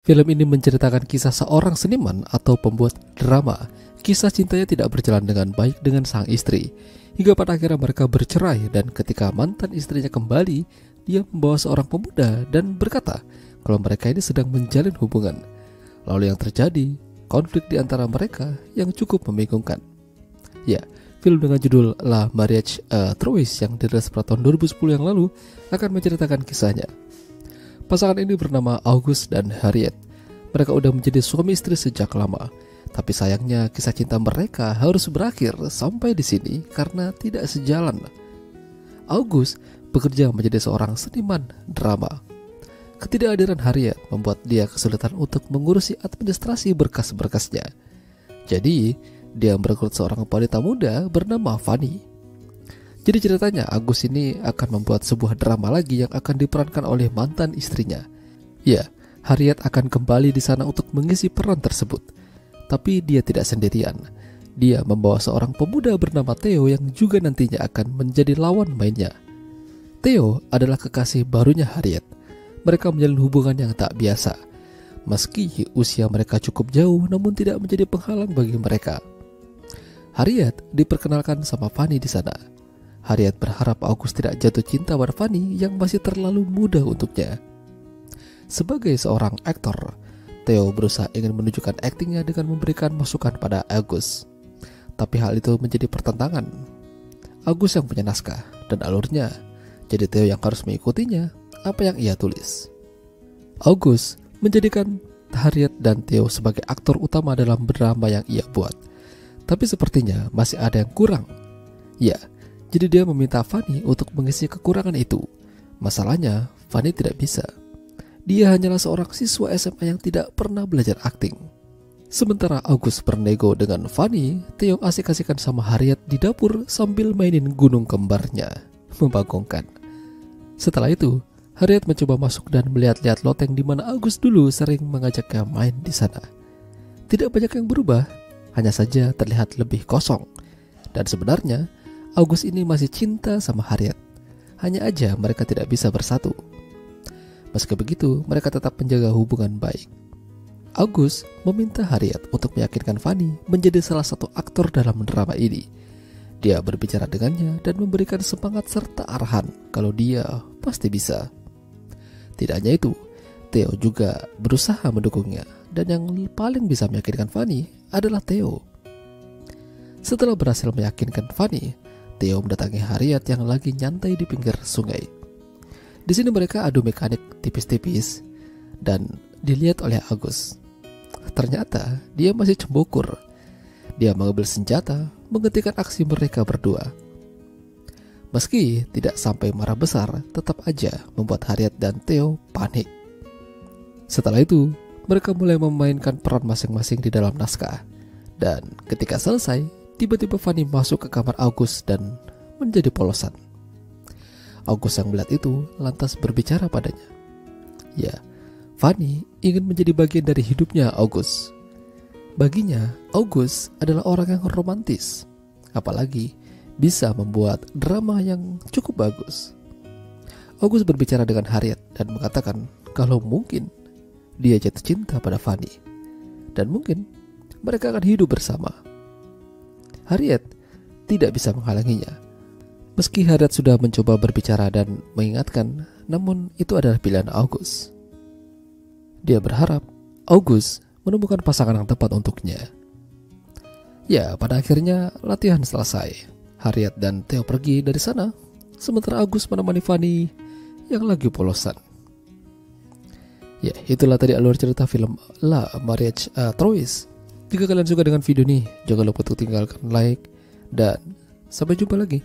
Film ini menceritakan kisah seorang seniman atau pembuat drama. Kisah cintanya tidak berjalan dengan baik dengan sang istri, hingga pada akhirnya mereka bercerai. Dan ketika mantan istrinya kembali, dia membawa seorang pemuda dan berkata kalau mereka ini sedang menjalin hubungan. Lalu yang terjadi, konflik di antara mereka yang cukup membingungkan. Ya, film dengan judul La Mariage à Trois yang dirilis pada tahun 2010 yang lalu akan menceritakan kisahnya. Pasangan ini bernama August dan Harriet. Mereka udah menjadi suami istri sejak lama. Tapi sayangnya kisah cinta mereka harus berakhir sampai di sini karena tidak sejalan. August bekerja menjadi seorang seniman drama. Ketidakhadiran Harriet membuat dia kesulitan untuk mengurusi administrasi berkas-berkasnya. Jadi, dia merekrut seorang wanita muda bernama Fanny. Jadi ceritanya Agus ini akan membuat sebuah drama lagi yang akan diperankan oleh mantan istrinya. Ya, Harriet akan kembali di sana untuk mengisi peran tersebut. Tapi dia tidak sendirian. Dia membawa seorang pemuda bernama Theo yang juga nantinya akan menjadi lawan mainnya. Theo adalah kekasih barunya Harriet. Mereka menjalin hubungan yang tak biasa. Meski usia mereka cukup jauh, namun tidak menjadi penghalang bagi mereka. Harriet diperkenalkan sama Fanny di sana. Harriet berharap August tidak jatuh cinta pada Fanny yang masih terlalu muda untuknya. Sebagai seorang aktor, Theo berusaha ingin menunjukkan aktingnya dengan memberikan masukan pada August. Tapi hal itu menjadi pertentangan. August yang punya naskah dan alurnya, jadi Theo yang harus mengikutinya apa yang ia tulis. August menjadikan Harriet dan Theo sebagai aktor utama dalam drama yang ia buat. Tapi sepertinya masih ada yang kurang. Ya, jadi dia meminta Fanny untuk mengisi kekurangan itu. Masalahnya, Fanny tidak bisa. Dia hanyalah seorang siswa SMA yang tidak pernah belajar akting. Sementara August bernego dengan Fanny, Theo asik-asikan sama Harriet di dapur sambil mainin gunung kembarnya. Membagongkan. Setelah itu, Harriet mencoba masuk dan melihat-lihat loteng di mana August dulu sering mengajaknya main di sana. Tidak banyak yang berubah, hanya saja terlihat lebih kosong. Dan sebenarnya, August ini masih cinta sama Harriet. Hanya aja mereka tidak bisa bersatu. Meski begitu, mereka tetap menjaga hubungan baik. August meminta Harriet untuk meyakinkan Fanny menjadi salah satu aktor dalam drama ini. Dia berbicara dengannya dan memberikan semangat serta arahan kalau dia pasti bisa. Tidak hanya itu, Theo juga berusaha mendukungnya. Dan yang paling bisa meyakinkan Fanny adalah Theo. Setelah berhasil meyakinkan Fanny, Theo mendatangi Harriet yang lagi nyantai di pinggir sungai. Di sini mereka adu mekanik tipis-tipis dan dilihat oleh August. Ternyata dia masih cembukur. Dia mengambil senjata, menghentikan aksi mereka berdua. Meski tidak sampai marah besar, tetap aja membuat Harriet dan Theo panik. Setelah itu, mereka mulai memainkan peran masing-masing di dalam naskah. Dan ketika selesai, tiba-tiba Fanny masuk ke kamar August dan menjadi polosan. August yang melihat itu lantas berbicara padanya. Ya, Fanny ingin menjadi bagian dari hidupnya August. Baginya, August adalah orang yang romantis. Apalagi bisa membuat drama yang cukup bagus. August berbicara dengan Harriet dan mengatakan kalau mungkin dia jatuh cinta pada Fanny. Dan mungkin mereka akan hidup bersama. Harriet tidak bisa menghalanginya. Meski Harriet sudah mencoba berbicara dan mengingatkan, namun itu adalah pilihan August. Dia berharap August menemukan pasangan yang tepat untuknya. Ya, pada akhirnya latihan selesai. Harriet dan Theo pergi dari sana, sementara August menemani Fanny yang lagi polosan. Ya, itulah tadi alur cerita film La Mariage à Trois. Jika kalian suka dengan video ini, jangan lupa untuk tinggalkan like dan sampai jumpa lagi.